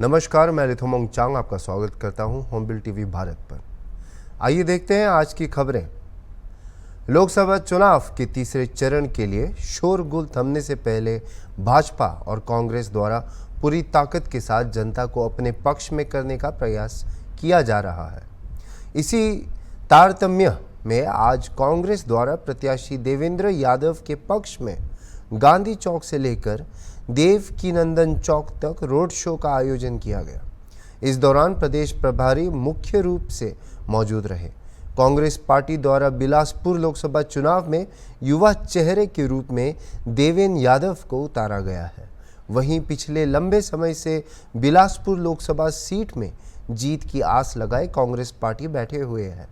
नमस्कार, मैं रिथोमोंग चांग आपका स्वागत करता हूं होमबिल टीवी भारत पर। आइए देखते हैं आज की खबरें। लोकसभा चुनाव के तीसरे चरण के लिए शोरगुल थमने से पहले भाजपा और कांग्रेस द्वारा पूरी ताकत के साथ जनता को अपने पक्ष में करने का प्रयास किया जा रहा है। इसी तारतम्य में आज कांग्रेस द्वारा प्रत्याशी देवेंद्र यादव के पक्ष में गांधी चौक से लेकर देवकीनंदन चौक तक रोड शो का आयोजन किया गया। इस दौरान प्रदेश प्रभारी मुख्य रूप से मौजूद रहे। कांग्रेस पार्टी द्वारा बिलासपुर लोकसभा चुनाव में युवा चेहरे के रूप में देवेंद्र यादव को उतारा गया है। वहीं पिछले लंबे समय से बिलासपुर लोकसभा सीट में जीत की आस लगाए कांग्रेस पार्टी बैठे हुए है,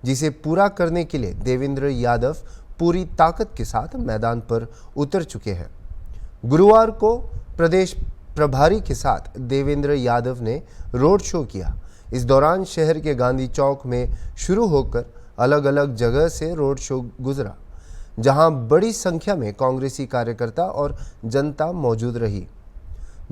जिसे पूरा करने के लिए देवेंद्र यादव पूरी ताकत के साथ मैदान पर उतर चुके हैं। गुरुवार को प्रदेश प्रभारी के साथ देवेंद्र यादव ने रोड शो किया। इस दौरान शहर के गांधी चौक में शुरू होकर अलग अलग जगह से रोड शो गुजरा, जहां बड़ी संख्या में कांग्रेसी कार्यकर्ता और जनता मौजूद रही।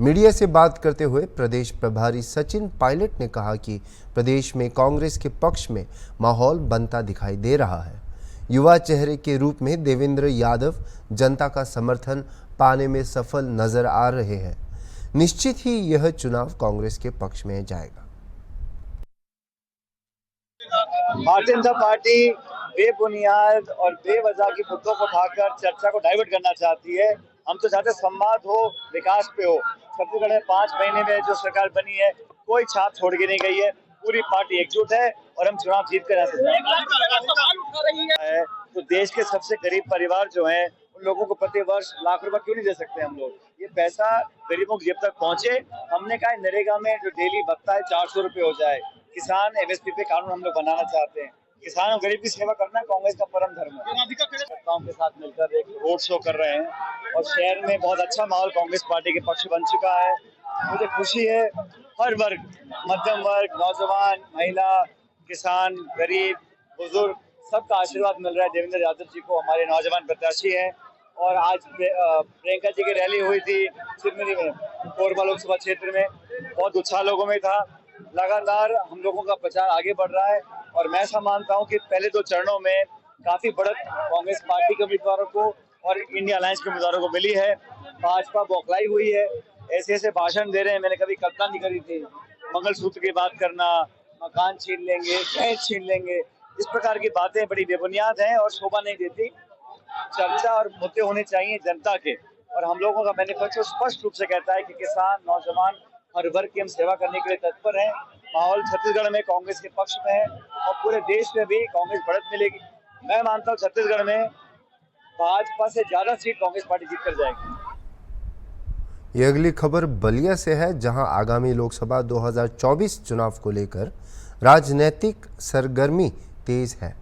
मीडिया से बात करते हुए प्रदेश प्रभारी सचिन पायलट ने कहा कि प्रदेश में कांग्रेस के पक्ष में माहौल बनता दिखाई दे रहा है। युवा चेहरे के रूप में देवेंद्र यादव जनता का समर्थन पाने में सफल नजर आ रहे हैं। निश्चित ही यह चुनाव कांग्रेस के पक्ष में जाएगा। भारतीय जनता पार्टी बेबुनियाद और बेवजह की मुद्दों को उठाकर चर्चा को डाइवर्ट करना चाहती है। हम तो चाहते संवाद हो, विकास पे हो। छत्तीसगढ़ में 5 महीने में जो सरकार बनी है, कोई छाप छोड़ के नहीं गई है। पूरी पार्टी एकजुट है और हम चुनाव जीत कर है। तो देश के सबसे गरीब परिवार जो हैं, उन लोगों को प्रति वर्ष लाख रुपए क्यों नहीं दे सकते हम लोग? ये पैसा गरीबों की जेब तक पहुंचे। हमने कहा नरेगा में जो डेली भत्ता है 400 रुपए हो जाए। किसान एमएसपी पे कानून हम लोग बनाना चाहते हैं। किसान और गरीब की सेवा करना कांग्रेस का परम धर्म है। के साथ मिलकर एक रोड शो कर रहे हैं और शहर में बहुत अच्छा माहौल कांग्रेस पार्टी के पक्ष बन चुका है। मुझे खुशी है, हर वर्ग, मध्यम वर्ग, नौजवान, महिला, किसान, गरीब, बुजुर्ग, सबका आशीर्वाद मिल रहा है देवेंद्र यादव जी को। हमारे नौजवान प्रत्याशी हैं और आज प्रियंका जी की रैली हुई थी सिरमौरी में, कोरबा लोकसभा क्षेत्र में। बहुत उत्साह लोगों में था। लगातार हम लोगों का प्रचार आगे बढ़ रहा है और मैं ऐसा मानता हूं कि पहले 2 चरणों में काफी बढ़त कांग्रेस पार्टी के उम्मीदवारों को और इंडिया अलायंस के उम्मीदवारों को मिली है। भाजपा बौखलाई हुई है, ऐसे ऐसे भाषण दे रहे हैं, मैंने कभी कल्पना नहीं करी थी। मंगलसूत्र की बात करना, मकान छीन लेंगे, दहेज छीन लेंगे, इस प्रकार की बातें बड़ी बेबुनियाद हैं और शोभा नहीं देती। चर्चा और मुद्दे होने चाहिए जनता के, और हम लोगों का मैनिफेस्टो स्पष्ट रूप से कहता है कि किसान, नौजवान, हर वर्ग की हम सेवा करने के लिए तत्पर हैं। माहौल छत्तीसगढ़ में कांग्रेस के पक्ष में है और पूरे देश में भी कांग्रेस बढ़त मिलेगी। मैं मानता हूँ छत्तीसगढ़ में भाजपा से ज्यादा सीट कांग्रेस पार्टी जीत कर जाएगी। ये अगली खबर बलिया से है, जहां आगामी लोकसभा 2024 चुनाव को लेकर राजनीतिक सरगर्मी तेज है।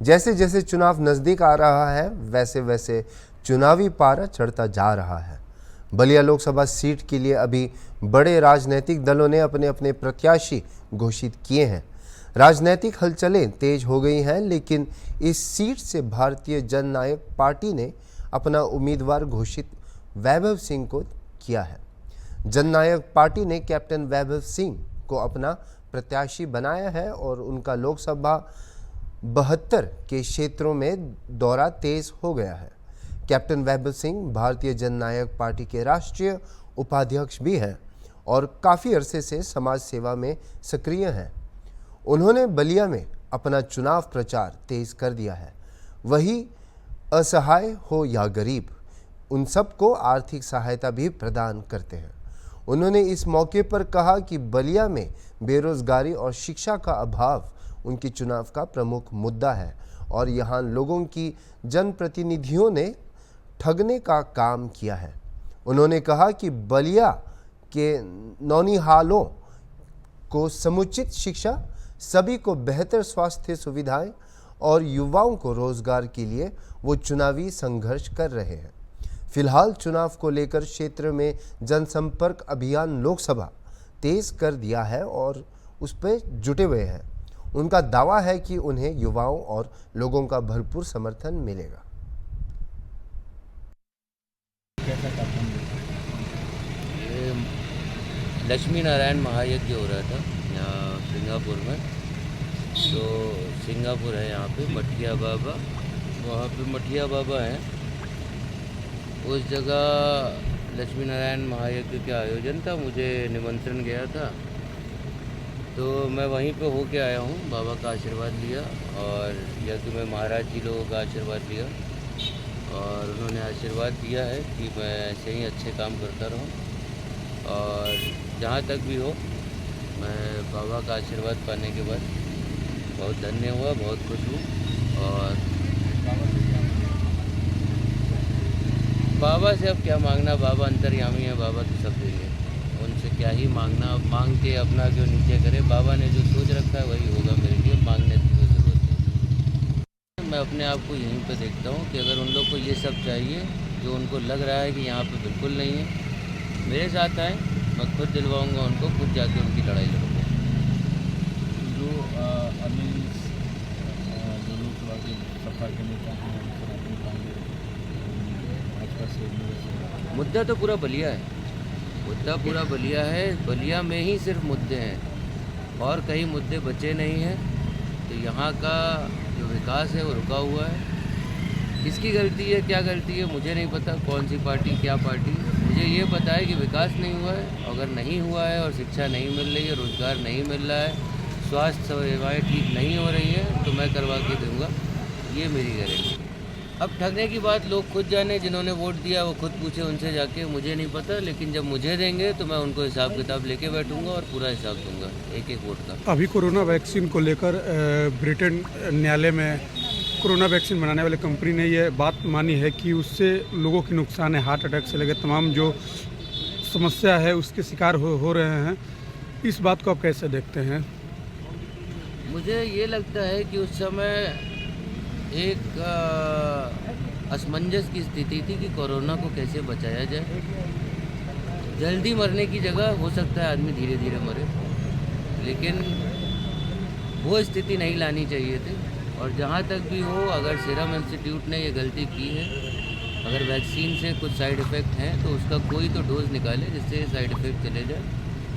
जैसे जैसे चुनाव नज़दीक आ रहा है, वैसे वैसे चुनावी पारा चढ़ता जा रहा है। बलिया लोकसभा सीट के लिए अभी बड़े राजनीतिक दलों ने अपने अपने प्रत्याशी घोषित किए हैं। राजनीतिक हलचलें तेज हो गई हैं, लेकिन इस सीट से भारतीय जननायक पार्टी ने अपना उम्मीदवार घोषित वैभव सिंह को किया है। जननायक पार्टी ने कैप्टन वैभव सिंह को अपना प्रत्याशी बनाया है और उनका लोकसभा 72 के क्षेत्रों में दौरा तेज हो गया है। कैप्टन वैभव सिंह भारतीय जननायक पार्टी के राष्ट्रीय उपाध्यक्ष भी हैं और काफ़ी अरसे से समाज सेवा में सक्रिय हैं। उन्होंने बलिया में अपना चुनाव प्रचार तेज कर दिया है। वही असहाय हो या गरीब, उन सबको आर्थिक सहायता भी प्रदान करते हैं। उन्होंने इस मौके पर कहा कि बलिया में बेरोजगारी और शिक्षा का अभाव उनके चुनाव का प्रमुख मुद्दा है और यहाँ लोगों की जनप्रतिनिधियों ने ठगने का काम किया है। उन्होंने कहा कि बलिया के नौनिहालों को समुचित शिक्षा, सभी को बेहतर स्वास्थ्य सुविधाएं और युवाओं को रोजगार के लिए वो चुनावी संघर्ष कर रहे हैं। फिलहाल चुनाव को लेकर क्षेत्र में जनसंपर्क अभियान लोकसभा तेज कर दिया है और उस पर जुटे हुए हैं। उनका दावा है कि उन्हें युवाओं और लोगों का भरपूर समर्थन मिलेगा। लक्ष्मी नारायण महायज्ञ हो रहा था यहाँ सिंगापुर में। तो सिंगापुर है यहाँ पे मठिया बाबा, वहाँ पे मठिया बाबा हैं। उस जगह लक्ष्मी नारायण महायज्ञ के आयोजन था, मुझे निमंत्रण गया था, तो मैं वहीं पे होके आया हूँ। बाबा का आशीर्वाद लिया और यज्ञ में महाराज जी लोगों का आशीर्वाद लिया और उन्होंने आशीर्वाद दिया है कि मैं ऐसे ही अच्छे काम करता रहूँ और जहाँ तक भी हो, मैं बाबा का आशीर्वाद पाने के बाद बहुत धन्य हुआ, बहुत खुश हूँ। और बाबा से अब क्या मांगना, बाबा अंतर्यामी है, बाबा तो सब देंगे, उनसे क्या ही मांगना। मांग के अपना क्यों नीचे करे, बाबा ने जो सोच रखा है वही होगा मेरे लिए, मांगने की कोई ज़रूरत नहीं। मैं अपने आप को यहीं पे देखता हूँ कि अगर उन लोग को ये सब चाहिए जो उनको लग रहा है कि यहाँ पे बिल्कुल नहीं है, मेरे साथ आए, मैं खुद दिलवाऊँगा उनको, खुद जाके उनकी लड़ाई लड़ूँगा। जो अनिल जो लोकसभा के सपा के नेता हैं सनातन पांडे भाजपा से मुद्दा तो पूरा बलिया है, मुद्दा पूरा बलिया है। बलिया में ही सिर्फ मुद्दे हैं और कहीं मुद्दे बचे नहीं हैं। तो यहाँ का जो विकास है वो रुका हुआ है। किसकी गलती है, क्या गलती है, मुझे नहीं पता, कौन सी पार्टी क्या पार्टी। मुझे ये पता है कि विकास नहीं हुआ है। अगर नहीं हुआ है और शिक्षा नहीं मिल रही है, रोज़गार नहीं मिल रहा है, स्वास्थ्य सेवाएँ ठीक नहीं हो रही हैं, तो मैं करवा के दूँगा, ये मेरी गारंटी। अब ठगने की बात लोग खुद जाने, जिन्होंने वोट दिया वो खुद पूछे उनसे जाके, मुझे नहीं पता। लेकिन जब मुझे देंगे तो मैं उनको हिसाब किताब लेके बैठूंगा और पूरा हिसाब दूंगा एक एक वोट का। अभी कोरोना वैक्सीन को लेकर ब्रिटेन न्यायालय में कोरोना वैक्सीन बनाने वाली कंपनी ने ये बात मानी है कि उससे लोगों की नुकसान है, हार्ट अटैक से लेकर तमाम जो समस्या है उसके शिकार हो रहे हैं। इस बात को आप कैसे देखते हैं? मुझे ये लगता है कि उस समय एक असमंजस की स्थिति थी कि कोरोना को कैसे बचाया जाए। जल्दी मरने की जगह हो सकता है आदमी धीरे धीरे मरे, लेकिन वो स्थिति नहीं लानी चाहिए थी। और जहाँ तक भी हो, अगर सीरम इंस्टीट्यूट ने ये गलती की है, अगर वैक्सीन से कुछ साइड इफ़ेक्ट हैं तो उसका कोई तो डोज निकाले जिससे साइड इफ़ेक्ट चले जाए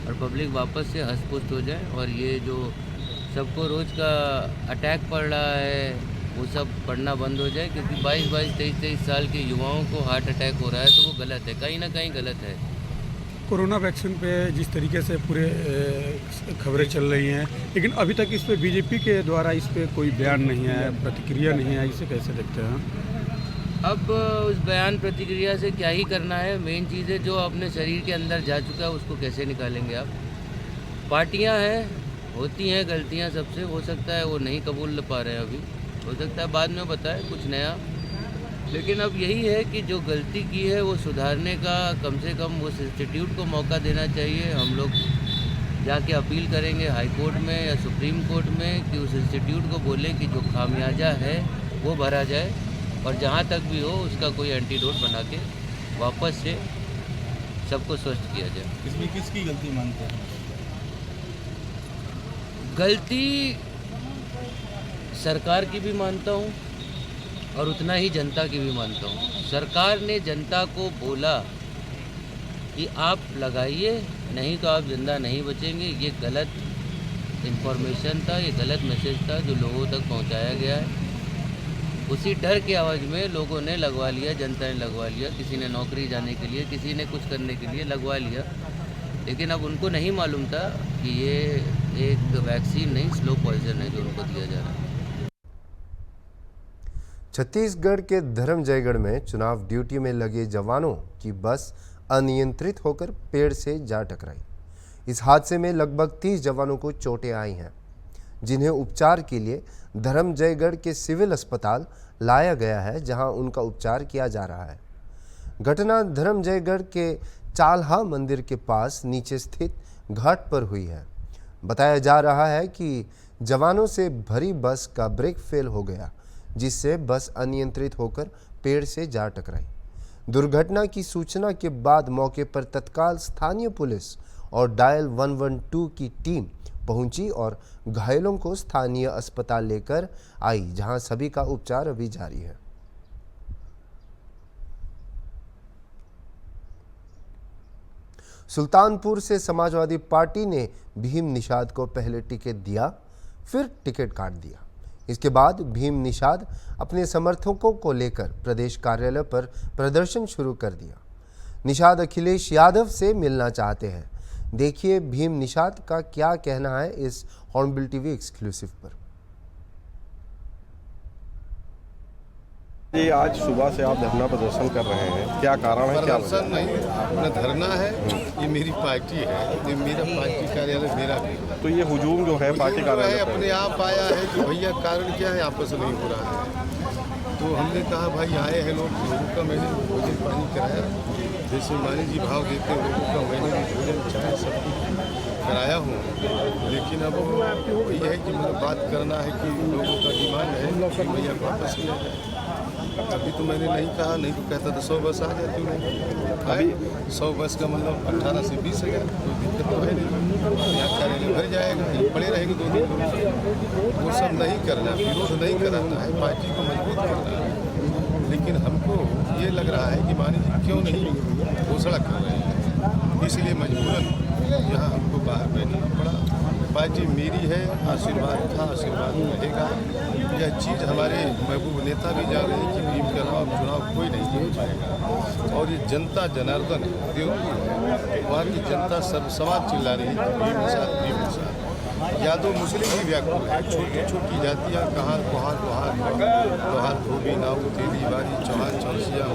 और पब्लिक वापस से हंस पुष्ट हो जाए। और ये जो सबको रोज़ का अटैक पड़ रहा है वो सब पढ़ना बंद हो जाए, क्योंकि 22-22, 23-23 साल के युवाओं को हार्ट अटैक हो रहा है, तो वो गलत है, कहीं ना कहीं गलत है। कोरोना वैक्सीन पे जिस तरीके से पूरे खबरें चल रही हैं, लेकिन अभी तक इस पे बीजेपी के द्वारा इस पे कोई बयान नहीं है, प्रतिक्रिया नहीं है, इसे कैसे देखते हैं? अब उस बयान प्रतिक्रिया से क्या ही करना है। मेन चीज़ है जो अपने शरीर के अंदर जा चुका है उसको कैसे निकालेंगे आप। पार्टियां हैं, होती हैं गलतियां सबसे, हो सकता है वो नहीं कबूल पा रहे हैं अभी, हो सकता है बाद में बताए कुछ नया। लेकिन अब यही है कि जो गलती की है वो सुधारने का कम से कम उस इंस्टीट्यूट को मौका देना चाहिए। हम लोग जाके अपील करेंगे हाई कोर्ट में या सुप्रीम कोर्ट में कि उस इंस्टीट्यूट को बोले कि जो खामियाजा है वो भरा जाए और जहाँ तक भी हो उसका कोई एंटीडोट बना के वापस से सबको स्वस्थ किया जाए। इसमें किसकी गलती मानते हैं? गलती सरकार की भी मानता हूँ और उतना ही जनता की भी मानता हूँ। सरकार ने जनता को बोला कि आप लगाइए, नहीं तो आप जिंदा नहीं बचेंगे। ये गलत इन्फॉर्मेशन था, ये गलत मैसेज था जो लोगों तक पहुंचाया गया है। उसी डर के आवाज़ में लोगों ने लगवा लिया, जनता ने लगवा लिया। किसी ने नौकरी जाने के लिए, किसी ने कुछ करने के लिए लगवा लिया। लेकिन अब उनको नहीं मालूम था कि ये एक वैक्सीन नहीं, स्लो पॉइजन है जो उनको दिया जा रहा है। छत्तीसगढ़ के धर्मजयगढ़ में चुनाव ड्यूटी में लगे जवानों की बस अनियंत्रित होकर पेड़ से जा टकराई। इस हादसे में लगभग 30 जवानों को चोटें आई हैं, जिन्हें उपचार के लिए धर्मजयगढ़ के सिविल अस्पताल लाया गया है, जहां उनका उपचार किया जा रहा है। घटना धर्मजयगढ़ के चाल्हा मंदिर के पास नीचे स्थित घाट पर हुई है। बताया जा रहा है कि जवानों से भरी बस का ब्रेक फेल हो गया, जिससे बस अनियंत्रित होकर पेड़ से जा टकराई। दुर्घटना की सूचना के बाद मौके पर तत्काल स्थानीय पुलिस और डायल 112 की टीम पहुंची और घायलों को स्थानीय अस्पताल लेकर आई, जहां सभी का उपचार अभी जारी है। सुल्तानपुर से समाजवादी पार्टी ने भीम निषाद को पहले टिकट दिया, फिर टिकट काट दिया। इसके बाद भीम निषाद अपने समर्थकों को लेकर प्रदेश कार्यालय पर प्रदर्शन शुरू कर दिया। निषाद अखिलेश यादव से मिलना चाहते हैं। देखिए भीम निषाद का क्या कहना है इस हॉर्नबिल टीवी एक्सक्लूसिव पर। ये आज सुबह से आप धरना प्रदर्शन कर रहे हैं, क्या कारण है? क्या प्रदर्शन नहीं, अपना धरना है। ये मेरी पार्टी है, ये मेरा पार्टी कार्यालय मेरा भी। तो ये हुजूम जो है पार्टी कार्यालय पे अपने आप आया है कि भैया कारण क्या है, आपस नहीं हो रहा है। तो हमने कहा भाई आए हैं लोगों का मैंने भोजन पानी कराया, जैसे मानी जी भाव देते हैं लोगों का मैंने भी भोजन चाय सब कुछ कराया हूँ। लेकिन अब वही है कि मुझे बात करना है कि लोगों का डिमांड है कि भैया वापस किया जाए। अभी तो मैंने नहीं कहा, नहीं तो कहता था 100 बस आ जाती नहीं। अभी 100 बस का मतलब 18 से 20 हज़ार, कोई दिक्कत तो है नहीं। यहाँ कार्यालय भर जाएगा, ये पड़े रहेंगे 2 दिन। वो सब नहीं करना, विरोध नहीं कराना है, पार्टी को मजबूत करना है। लेकिन हमको ये लग रहा है कि मानी जी क्यों नहीं घोषणा कर रहे हैं, इसलिए मजबूरन यहाँ हमको बाहर बैठना पड़ा। पार्टी मेरी है, आशीर्वाद था, आशीर्वाद रहेगा। यह चीज़ हमारे महबूब नेता भी जान रहे हैं कि भीम के अलावा चुनाव कोई नहीं जीत पाएगा। और ये जनता जनार्दन है, देवपुर वहाँ की जनता सब समाज चिल्ला रही है भीम निषाद, भीम निषाद। यादव मुस्लिम भी व्याकुल है, छोटी छोटी जातियाँ कहाँ कुहार लोहार धोबी नाव तेली बारी चौहान चौरसिया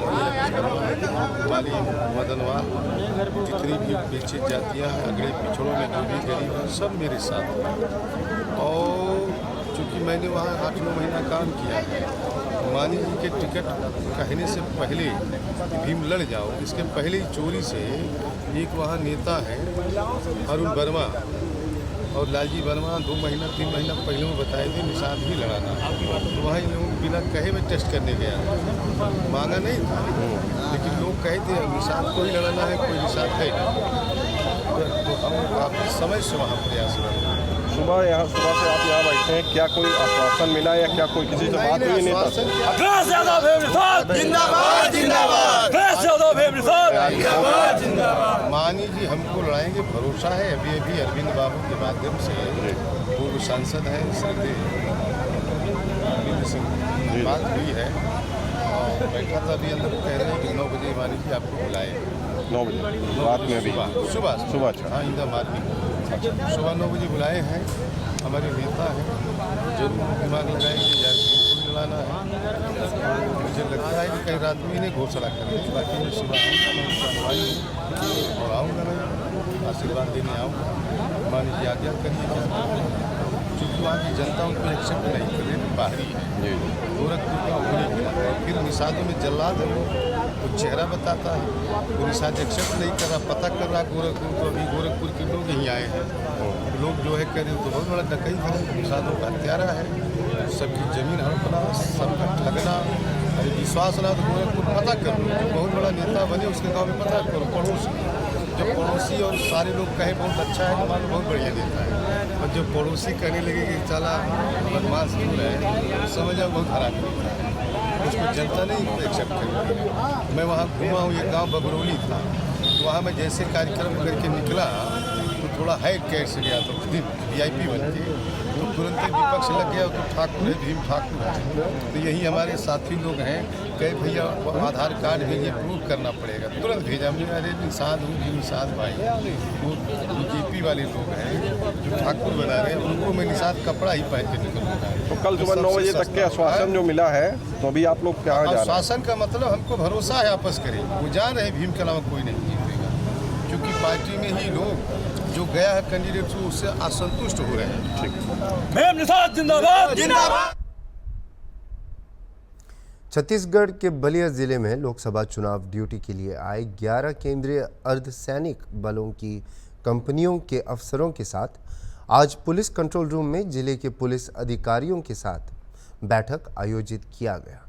माली मदनवाल, जितनी भी पीछे जातियाँ हैं, अगड़े पिछड़ों में जो भी गरीब हैं, सब मेरे साथ हैं। और चूँकि मैंने वहाँ 8-9 महीना काम किया है, मानी जी के टिकट कहने से पहले भीम लड़ जाओ, इसके पहले ही चोरी से एक वहाँ नेता है अरुण वर्मा और लालजी वर्मा 2 महीना 3 महीना पहले वो बताए थे निषाद भी लड़ाना। तो वहाँ इन लोग बिना कहे में टेस्ट करने गया, मांगा नहीं था, लेकिन लोग कहे थे निषाद को ही लड़ाना है, कोई निषाद है नहीं। तो हम काफ़ी समय से वहाँ प्रयास कर रहे हैं। सुबह से आप यहाँ बैठे हैं, क्या कोई आश्वासन मिला या क्या कोई किसी से बात हुई नेता से? मानी जी हमको लड़ाएंगे, भरोसा है। अभी अरविंद बाबू के माध्यम से पूर्व सांसद हैं श्रद्धेय अरविंद सिंह, बात हुई है और बैठा था। अभी अंदर कह रहे हैं कि 9 बजे मानी जी आपको बुलाए। 9 बजे रात में? अभी सुबह हाँ, इंदिरा मार्केट सुबह 9 बजे बुलाए हैं। हमारे नेता हैं, जरूर दिमाग लगाएंगे, यार को लड़ाना है। मुझे लगता है कि कहीं रात में इन्हें घोषणा करेंगे, बाकी मैं सुबह और आऊँगा, मैं आशीर्वाद देने आऊँगा। मान लीजिए आज्ञा करिए, क्योंकि वहाँ की जनता उनको एक्सेप्ट नहीं कर रही, बाहरी है। गोरखपुर का होने के फिर निषादों में जल्लाद है, वो चेहरा बताता है, वो निषाद एक्सेप्ट नहीं कर रहा, पता कर रहा गोरखपुर। तो अभी गोरखपुर के लोग यहीं आए हैं, लोग जो है कह रहे तो बहुत बड़ा डकैत है, निषादों का हत्यारा है, सबकी ज़मीन हड़पना, सबका ठगना। अरे विश्वास ना तो गोरखपुर पता कर लो, जो बहुत बड़ा नेता बने उसके गाँव में पता करो। पड़ोसी, जब पड़ोसी और सारे लोग कहे बहुत अच्छा है, तो बहुत बढ़िया नेता है, और जब पड़ोसी कहने लगे कि चला बदमाश दूर है, समझा बहुत खराब नेता है, उसको जनता नहीं एक्सेप्ट करेगी। मैं वहाँ घूमा हूँ, ये गांव बबरौली था, तो वहाँ मैं जैसे कार्यक्रम करके निकला तो थोड़ा हाइट कैट से गया, तो VIP बन के तो तुरंत ही विपक्ष लग गया। तो ठाकुर है, भीम ठाकुर है, तो यही हमारे साथी लोग हैं, कहे भैया आधार कार्ड भेजिए, प्रूफ करना पड़ेगा। तुरंत भेजा, मैं अरे निषाद हूँ, भीम निषाद भाई। वो BJP वाले लोग हैं जो ठाकुर बना रहे हैं, उनको मैं निषाद कपड़ा ही पहन के निकलूँगा। तो कल सुबह 9 बजे तक के आश्वासन जो मिला है, तो अभी आप लोग क्या जा रहे हैं? आश्वासन का मतलब हमको भरोसा है आपस करें, वो जान रहे भीम के अलावा कोई नहीं जीतेगा, क्योंकि पार्टी में ही लोग जो गया है कैंडिडेट उससे असंतुष्ट हो रहे हैं। भीम निषाद जिंदाबाद, जिंदाबाद। छत्तीसगढ़ के बलिया जिले में लोकसभा चुनाव ड्यूटी के लिए आए 11 केंद्रीय अर्धसैनिक बलों की कंपनियों के अफसरों के साथ आज पुलिस कंट्रोल रूम में जिले के पुलिस अधिकारियों के साथ बैठक आयोजित किया गया।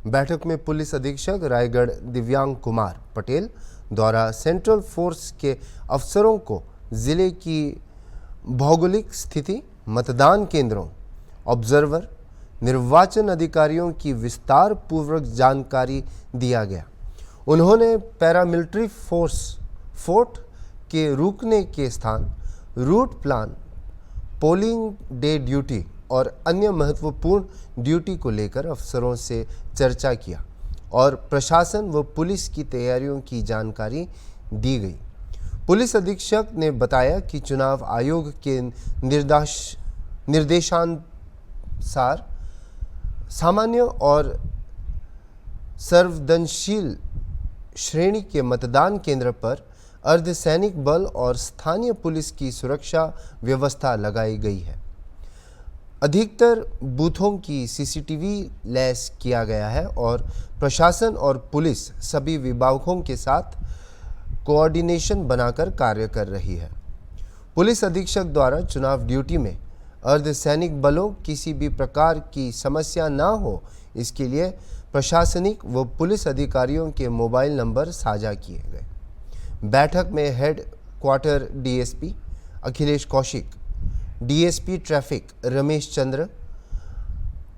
बैठक में पुलिस अधीक्षक रायगढ़ दिव्यांग कुमार पटेल द्वारा सेंट्रल फोर्स के अफसरों को जिले की भौगोलिक स्थिति, मतदान केंद्रों, ऑब्जर्वर, निर्वाचन अधिकारियों की विस्तार पूर्वक जानकारी दिया गया। उन्होंने पैरामिलिट्री फोर्स, फोर्ट, के रुकने के स्थान, route plan, polling day duty और अन्य महत्वपूर्ण ड्यूटी को लेकर अफसरों से चर्चा किया और प्रशासन व पुलिस की तैयारियों की जानकारी दी गई। पुलिस अधीक्षक ने बताया कि चुनाव आयोग के निर्देशानुसार सामान्य और सर्वदनशील श्रेणी के मतदान केंद्र पर अर्धसैनिक बल और स्थानीय पुलिस की सुरक्षा व्यवस्था लगाई गई है। अधिकतर बूथों की सीसीटीवी लैस किया गया है और प्रशासन और पुलिस सभी विभागों के साथ कोऑर्डिनेशन बनाकर कार्य कर रही है। पुलिस अधीक्षक द्वारा चुनाव ड्यूटी में अर्धसैनिक बलों किसी भी प्रकार की समस्या ना हो, इसके लिए प्रशासनिक व पुलिस अधिकारियों के मोबाइल नंबर साझा किए गए। बैठक में headquarter DSP Akhilesh Kaushik, DSP traffic Ramesh Chandra,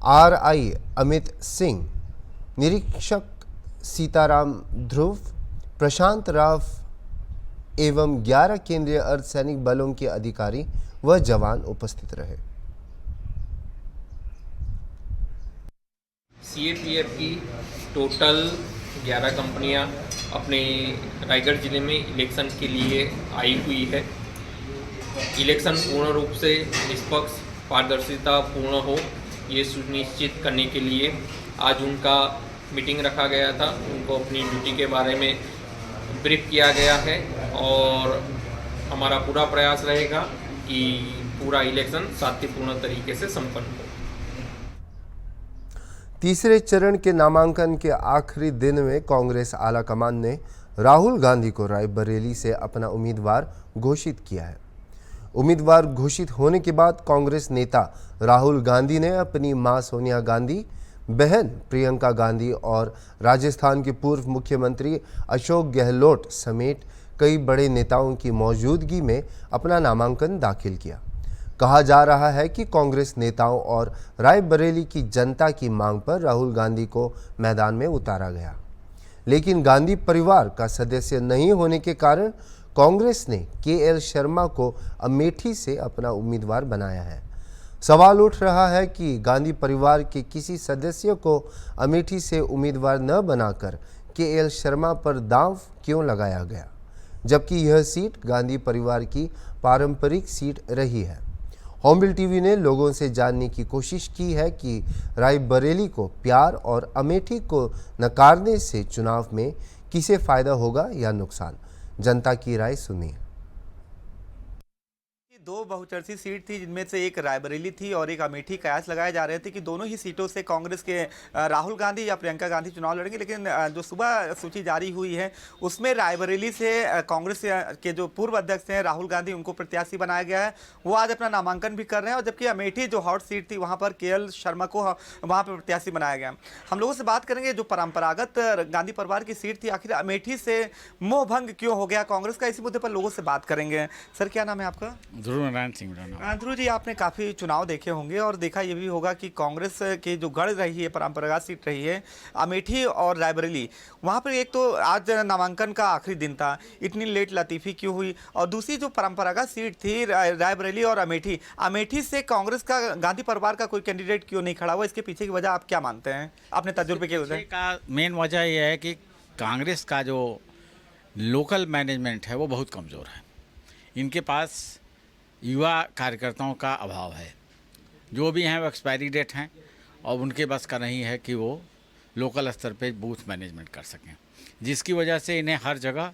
RI Amit Singh, निरीक्षक सीताराम ध्रुव, प्रशांत राव एवं 11 केंद्रीय अर्धसैनिक बलों के अधिकारी व जवान उपस्थित रहे। सीएपीएफ की टोटल 11 कंपनियां अपने रायगढ़ ज़िले में इलेक्शन के लिए आई हुई है। इलेक्शन पूर्ण रूप से निष्पक्ष, पारदर्शिता पूर्ण हो, ये सुनिश्चित करने के लिए आज उनका मीटिंग रखा गया था। उनको अपनी ड्यूटी के बारे में ब्रीफ किया गया है और हमारा पूरा प्रयास रहेगा कि पूरा इलेक्शन शांतिपूर्ण तरीके से संपन्न हो। तीसरे चरण के नामांकन के आखिरी दिन में कांग्रेस आलाकमान ने राहुल गांधी को रायबरेली से अपना उम्मीदवार घोषित किया है। उम्मीदवार घोषित होने के बाद कांग्रेस नेता राहुल गांधी ने अपनी मां सोनिया गांधी, बहन प्रियंका गांधी और राजस्थान के पूर्व मुख्यमंत्री अशोक गहलोत समेत कई बड़े नेताओं की मौजूदगी में अपना नामांकन दाखिल किया। कहा जा रहा है कि कांग्रेस नेताओं और रायबरेली की जनता की मांग पर राहुल गांधी को मैदान में उतारा गया, लेकिन गांधी परिवार का सदस्य नहीं होने के कारण कांग्रेस ने केएल शर्मा को अमेठी से अपना उम्मीदवार बनाया है। सवाल उठ रहा है कि गांधी परिवार के किसी सदस्य को अमेठी से उम्मीदवार न बनाकर केएल शर्मा पर दांव क्यों लगाया गया, जबकि यह सीट गांधी परिवार की पारंपरिक सीट रही है। होमबिल टीवी ने लोगों से जानने की कोशिश की है कि रायबरेली को प्यार और अमेठी को नकारने से चुनाव में किसे फायदा होगा या नुकसान। जनता की राय सुनिए। दो बहुचर्चित सीट थी, जिनमें से एक रायबरेली थी और एक अमेठी। कयास लगाए जा रहे थे कि दोनों ही सीटों से कांग्रेस के राहुल गांधी या प्रियंका गांधी चुनाव लड़ेंगे, लेकिन जो सुबह सूची जारी हुई है उसमें रायबरेली से कांग्रेस के जो पूर्व अध्यक्ष हैं राहुल गांधी, उनको प्रत्याशी बनाया गया है। वो आज अपना नामांकन भी कर रहे हैं और जबकि अमेठी जो हॉट सीट थी वहाँ पर केएल शर्मा को वहाँ पर प्रत्याशी बनाया गया। हम लोगों से बात करेंगे जो परंपरागत गांधी परिवार की सीट थी, आखिर अमेठी से मोह भंग क्यों हो गया कांग्रेस का, इसी मुद्दे पर लोगों से बात करेंगे। सर, क्या नाम है आपका? ध्रुव नारायण सिंह। ध्रुव जी, आपने काफ़ी चुनाव देखे होंगे और देखा ये भी होगा कि कांग्रेस की जो गढ़ रही है, परंपरागत सीट रही है अमेठी और रायबरेली, वहाँ पर एक तो आज नामांकन का आखिरी दिन था, इतनी लेट लतीफ़ी क्यों हुई? और दूसरी जो परंपरागत सीट थी रायबरेली और अमेठी से कांग्रेस का, गांधी परिवार का कोई कैंडिडेट क्यों नहीं खड़ा हुआ? इसके पीछे की वजह आप क्या मानते हैं अपने तजुर्बे के वजह? का मेन वजह यह है कि कांग्रेस का जो लोकल मैनेजमेंट है वो बहुत कमज़ोर है। इनके पास युवा कार्यकर्ताओं का अभाव है। जो भी हैं वो एक्सपायरी डेट हैं और उनके बस का नहीं है कि वो लोकल स्तर पे बूथ मैनेजमेंट कर सकें, जिसकी वजह से इन्हें हर जगह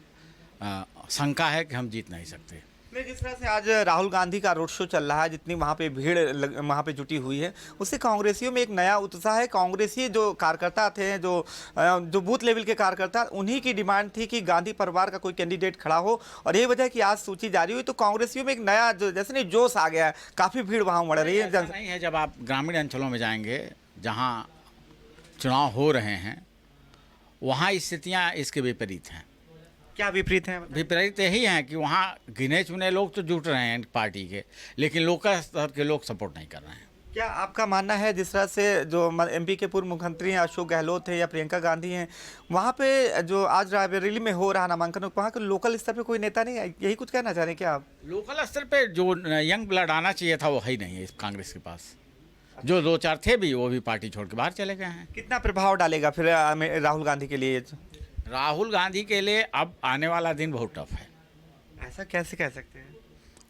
शंका है कि हम जीत नहीं सकते। जिस तरह से आज राहुल गांधी का रोड शो चल रहा है, जितनी वहाँ पे भीड़ वहाँ पे जुटी हुई है, उससे कांग्रेसियों में एक नया उत्साह है। कांग्रेसी जो कार्यकर्ता थे, जो बूथ लेवल के कार्यकर्ता, उन्हीं की डिमांड थी कि गांधी परिवार का कोई कैंडिडेट खड़ा हो और यही वजह कि आज सूची जारी हुई तो कांग्रेसियों में एक नया जैसे नहीं जोश आ गया है, काफ़ी भीड़ वहाँ उमड़ रही है। नहीं है, जब आप ग्रामीण अंचलों में जाएंगे जहाँ चुनाव हो रहे हैं, वहाँ स्थितियाँ इसके विपरीत हैं। क्या विपरीत है? विपरीत यही है कि वहाँ गिने चुने लोग तो जुट रहे हैं पार्टी के, लेकिन लोकल स्तर के लोग सपोर्ट नहीं कर रहे हैं। क्या आपका मानना है जिस तरह से जो एमपी के पूर्व मुख्यमंत्री हैं अशोक गहलोत है या प्रियंका गांधी हैं, वहाँ पे जो आज रायबरेली में हो रहा नामांकन, वहाँ के लोकल स्तर पे कोई नेता नहीं है, यही कुछ कहना चाह रहे हैं क्या आप? लोकल स्तर पे जो यंग ब्लड आना चाहिए था वो है ही नहीं है इस कांग्रेस के पास। जो 2-4 थे भी वो भी पार्टी छोड़ के बाहर चले गए हैं। कितना प्रभाव डालेगा फिर राहुल गांधी के लिए? राहुल गांधी के लिए अब आने वाला दिन बहुत टफ है। ऐसा कैसे कह सकते हैं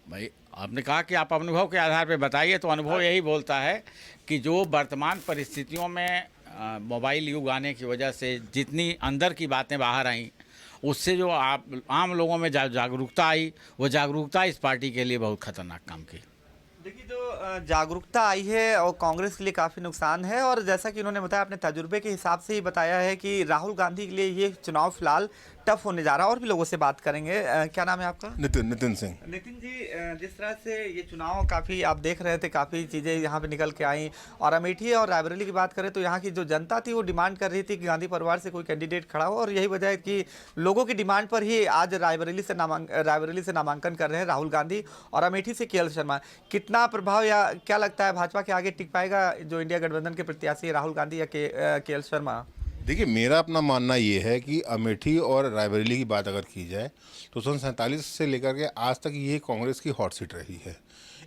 भाई, आपने कहा कि आप अनुभव के आधार पे बताइए, तो अनुभव यही बोलता है कि जो वर्तमान परिस्थितियों में मोबाइल युग आने की वजह से जितनी अंदर की बातें बाहर आई, उससे जो आप आम लोगों में जागरूकता आई, वो जागरूकता इस पार्टी के लिए बहुत खतरनाक काम की। देखिए, जो जागरूकता आई है और कांग्रेस के लिए काफ़ी नुकसान है, और जैसा कि उन्होंने बताया अपने तजुर्बे के हिसाब से ही बताया है कि राहुल गांधी के लिए ये चुनाव फिलहाल टफ होने जा रहा है। और भी लोगों से बात करेंगे। क्या नाम है आपका? नितिन सिंह। नितिन जी, जिस तरह से ये चुनाव काफ़ी आप देख रहे थे, काफ़ी चीज़ें यहाँ पे निकल के आई, और अमेठी और रायबरेली की बात करें तो यहाँ की जो जनता थी वो डिमांड कर रही थी कि गांधी परिवार से कोई कैंडिडेट खड़ा हो, और यही वजह है कि लोगों की डिमांड पर ही आज रायबरेली से नामांकन कर रहे हैं राहुल गांधी और अमेठी से केएल शर्मा। कितना प्रभाव या क्या लगता है भाजपा के आगे टिक पाएगा जो इंडिया गठबंधन के प्रत्याशी राहुल गांधी या केएल शर्मा? देखिए, मेरा अपना मानना ये है कि अमेठी और रायबरेली की बात अगर की जाए तो सन 47 से लेकर के आज तक ये कांग्रेस की हॉट सीट रही है।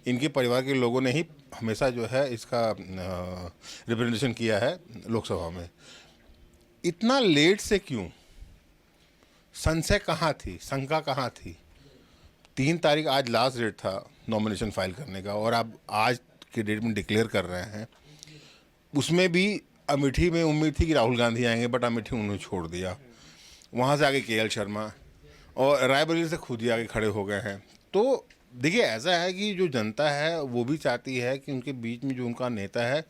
इनके परिवार के लोगों ने ही हमेशा जो है इसका रिप्रेजेंटेशन किया है लोकसभा में। इतना लेट से क्यों? संशय कहाँ थी, शंका कहाँ थी? 3 तारीख आज लास्ट डेट था नॉमिनेशन फाइल करने का, और आप आज के डेट में डिक्लेयर कर रहे हैं। उसमें भी अमेठी में उम्मीद थी कि राहुल गांधी आएंगे, बट अमेठी उन्होंने छोड़ दिया। वहाँ से आगे केएल शर्मा, और रायबरेली से खुद ही आगे खड़े हो गए हैं। तो देखिए, ऐसा है कि जो जनता है वो भी चाहती है कि उनके बीच में जो उनका नेता है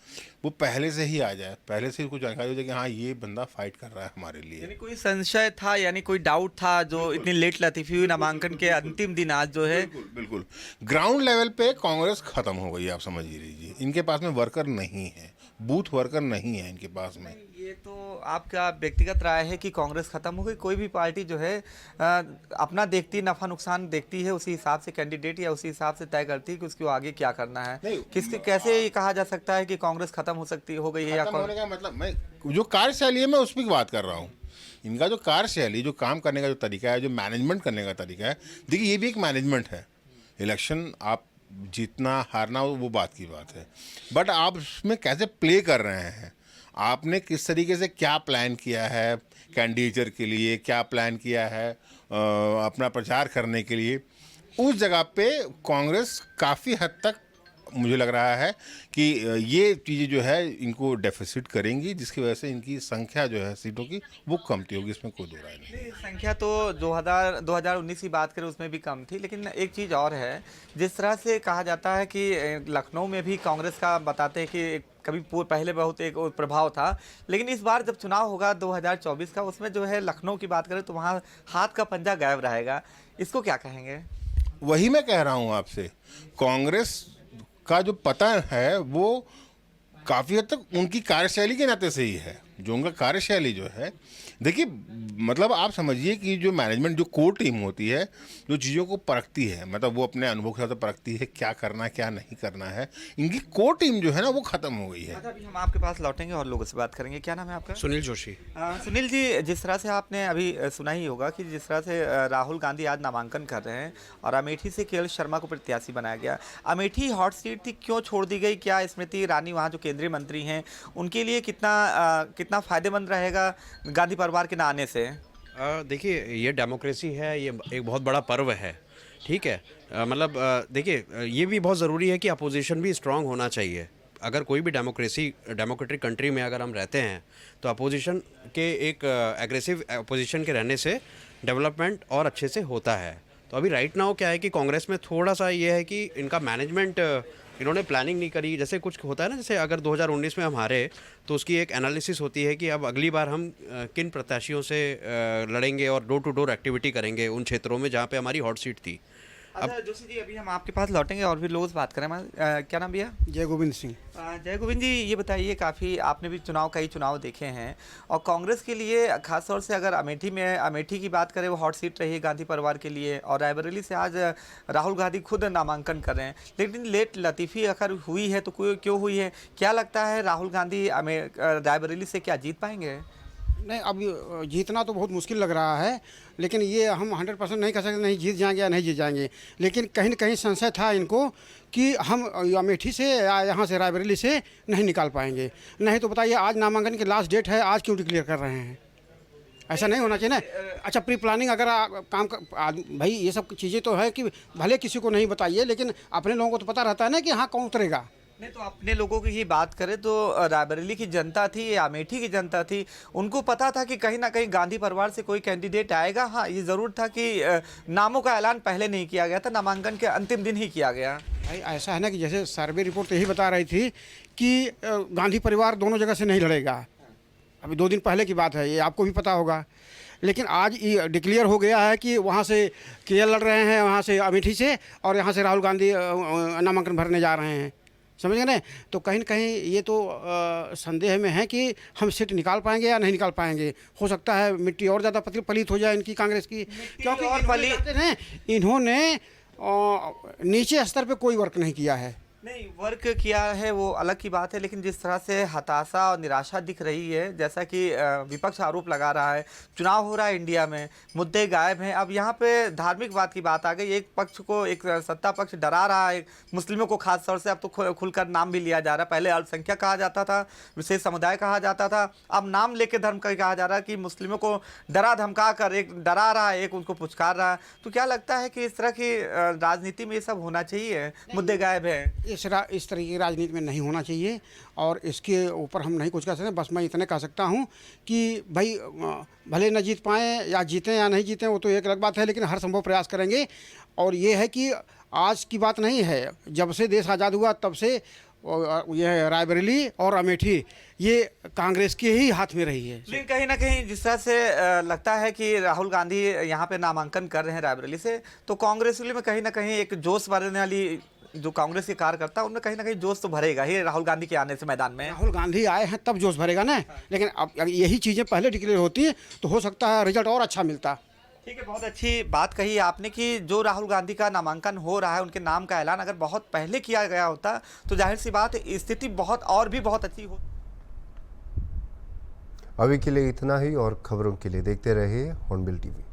वो पहले से ही आ जाए, पहले से कुछ जानकारी हो जाए कि हाँ, ये बंदा फाइट कर रहा है हमारे लिए। यानी कोई संशय था, यानी कोई डाउट था जो इतनी लेट लतीफी हुई नामांकन के अंतिम दिन आज जो है? बिल्कुल ग्राउंड लेवल पे कांग्रेस खत्म हो गई, आप समझ ही लीजिए। इनके पास में वर्कर नहीं है, बूथ वर्कर नहीं है इनके पास में। ये तो आपका व्यक्तिगत राय है कि कांग्रेस खत्म हो गई। कोई भी पार्टी जो है अपना देखती, नफा नुकसान देखती है, उसी हिसाब से कैंडिडेट या उसी हिसाब से तय करती है कि उसको आगे क्या करना है। कैसे कहा जा सकता है कि कांग्रेस खत्म हो गई है? या होने का मतलब, मैं जो कार्यशैली है मैं उस पर बात कर रहा हूँ। इनका जो कार्यशैली, जो काम करने का जो तरीका है, जो मैनेजमेंट करने का तरीका है, देखिए ये भी एक मैनेजमेंट है। इलेक्शन आप जीतना हारना वो बात की बात है, बट आप उसमें कैसे प्ले कर रहे हैं, आपने किस तरीके से क्या प्लान किया है कैंडिडेचर के लिए, क्या प्लान किया है अपना प्रचार करने के लिए, उस जगह पे कांग्रेस काफ़ी हद तक मुझे लग रहा है कि ये चीज़ें जो है इनको डेफिसिट करेंगी, जिसकी वजह से इनकी संख्या जो है सीटों की वो कमती होगी। इसमें कोई दो राय नहीं। संख्या तो 2019 की बात करें उसमें भी कम थी, लेकिन एक चीज़ और है, जिस तरह से कहा जाता है कि लखनऊ में भी कांग्रेस का बताते हैं कि कभी पहले बहुत एक प्रभाव था, लेकिन इस बार जब चुनाव होगा 2024 का, उसमें जो है लखनऊ की बात करें तो वहाँ हाथ का पंजा गायब रहेगा। इसको क्या कहेंगे? वही मैं कह रहा हूँ आपसे, कांग्रेस का जो पतन है वो काफ़ी हद तक उनकी कार्यशैली के नाते से ही है। जो उनका कार्यशैली जो है, देखिए मतलब आप समझिए कि जो मैनेजमेंट, जो कोर टीम होती है, जो चीज़ों को परखती है, मतलब वो अपने अनुभव के साथ परखती है क्या करना है क्या नहीं करना है, इनकी कोर टीम जो है ना वो ख़त्म हो गई है। अच्छा, अभी हम आपके पास लौटेंगे और लोगों से बात करेंगे। क्या नाम है आपका? सुनील जोशी। सुनील जी, जिस तरह से आपने अभी सुना ही होगा कि जिस तरह से राहुल गांधी आज नामांकन कर रहे हैं और अमेठी से केएल शर्मा को प्रत्याशी बनाया गया, अमेठी हॉट सीट थी, क्यों छोड़ दी गई? क्या स्मृति ईरानी वहाँ जो केंद्रीय मंत्री हैं उनके लिए कितना फ़ायदेमंद रहेगा गांधी परिवार के ना आने से? देखिए, ये डेमोक्रेसी है, ये एक बहुत बड़ा पर्व है, ठीक है। मतलब देखिए, ये भी बहुत ज़रूरी है कि अपोजिशन भी स्ट्रांग होना चाहिए। अगर कोई भी डेमोक्रेटिक कंट्री में अगर हम रहते हैं तो अपोजिशन के एक एग्रेसिव अपोजिशन के रहने से डेवलपमेंट और अच्छे से होता है। तो अभी राइट नाउ क्या है कि कांग्रेस में थोड़ा सा ये है कि इनका मैनेजमेंट, इन्होंने प्लानिंग नहीं करी। जैसे कुछ होता है ना, जैसे अगर 2019 में हम हारे तो उसकी एक एनालिसिस होती है कि अब अगली बार हम किन प्रत्याशियों से लड़ेंगे और डोर टू डोर एक्टिविटी करेंगे उन क्षेत्रों में जहाँ पे हमारी हॉट सीट थी। अच्छा जोशी जी, अभी हम आपके पास लौटेंगे और भी लोगों से बात करें। क्या नाम भैया? जय गोविंद सिंह। जय गोविंद जी, ये बताइए, काफ़ी आपने भी कई चुनाव देखे हैं और कांग्रेस के लिए खास तौर से अगर अमेठी की बात करें, वो हॉट सीट रही है गांधी परिवार के लिए, और रायबरेली से आज राहुल गांधी खुद नामांकन कर रहे हैं, लेकिन लेट लतीफ़ी अगर हुई है तो क्यों हुई है? क्या लगता है राहुल गांधी रायबरेली से क्या जीत पाएंगे? नहीं, अब जीतना तो बहुत मुश्किल लग रहा है, लेकिन ये हम 100% नहीं कह सकते नहीं जीत जाएंगे या नहीं जीत जाएंगे, लेकिन कहीं न कहीं संशय था इनको कि हम अमेठी से या यहाँ से रायबरेली से नहीं निकाल पाएंगे। नहीं तो बताइए, आज नामांकन की लास्ट डेट है, आज क्यों डिक्लेयर कर रहे हैं? ऐसा नहीं होना चाहिए ना। अच्छा, प्री प्लानिंग अगर भाई ये सब चीज़ें तो है कि भले किसी को नहीं बताइए, लेकिन अपने लोगों को तो पता रहता है ना कि हाँ कौन उतरेगा। नहीं तो अपने लोगों की ही बात करें तो रायबरेली की जनता थी या अमेठी की जनता थी, उनको पता था कि कहीं ना कहीं गांधी परिवार से कोई कैंडिडेट आएगा। हाँ, ये ज़रूर था कि नामों का ऐलान पहले नहीं किया गया था, नामांकन के अंतिम दिन ही किया गया। भाई ऐसा है ना कि जैसे सर्वे रिपोर्ट तो यही बता रही थी कि गांधी परिवार दोनों जगह से नहीं लड़ेगा। अभी 2 दिन पहले की बात है, ये आपको भी पता होगा, लेकिन आज ये डिक्लेयर हो गया है कि वहाँ से केएल लड़ रहे हैं, वहाँ से अमेठी से, और यहाँ से राहुल गांधी नामांकन भरने जा रहे हैं। समझ गए ना? तो कहीं न कहीं ये तो संदेह में है कि हम सीट निकाल पाएंगे या नहीं निकाल पाएंगे। हो सकता है मिट्टी और ज़्यादा पलीत हो जाए इनकी, कांग्रेस की, क्योंकि इन्होंने नीचे स्तर पे कोई वर्क नहीं किया है। नहीं, वर्क किया है वो अलग की बात है, लेकिन जिस तरह से हताशा और निराशा दिख रही है, जैसा कि विपक्ष आरोप लगा रहा है, चुनाव हो रहा है इंडिया में, मुद्दे गायब हैं। अब यहाँ पे धार्मिक बात की बात आ गई, एक पक्ष को, एक सत्ता पक्ष डरा रहा है मुस्लिमों को खास तौर से। अब तो खुलकर नाम भी लिया जा रहा है, पहले अल्पसंख्यक कहा जाता था, विशेष समुदाय कहा जाता था, अब नाम लेके धर्म का कहा जा रहा है कि मुस्लिमों को डरा धमका कर एक डरा रहा है, एक उनको पुचकार रहा है। तो क्या लगता है कि इस तरह की राजनीति में ये सब होना चाहिए? मुद्दे गायब है, इस तरह की राजनीति में नहीं होना चाहिए, और इसके ऊपर हम नहीं कुछ कह सकते। बस मैं इतने कह सकता हूँ कि भाई भले न जीत पाएँ या जीतें या नहीं जीतें, वो तो एक अलग बात है, लेकिन हर संभव प्रयास करेंगे। और ये है कि आज की बात नहीं है, जब से देश आज़ाद हुआ तब से ये रायबरेली और अमेठी ये कांग्रेस के ही हाथ में रही है। लेकिन कहीं ना कहीं जिस तरह से लगता है कि राहुल गांधी यहाँ पे नामांकन कर रहे हैं रायबरेली से, तो कांग्रेस में कहीं ना कहीं एक जोश भरने वाली जो कांग्रेस के कार्यकर्ता, उनमें कहीं ना कहीं जोश तो भरेगा ही राहुल गांधी के आने से मैदान में। राहुल गांधी आए हैं तब जोश भरेगा ना, लेकिन अब यही चीज़ें पहले डिक्लेयर होती हैं तो हो सकता है रिजल्ट और अच्छा मिलता। ठीक है, बहुत अच्छी बात कही आपने कि जो राहुल गांधी का नामांकन हो रहा है, उनके नाम का ऐलान अगर बहुत पहले किया गया होता तो जाहिर सी बात स्थिति बहुत अच्छी हो। अभी के लिए इतना ही, और खबरों के लिए देखते रहिए हॉर्नबिल टीवी।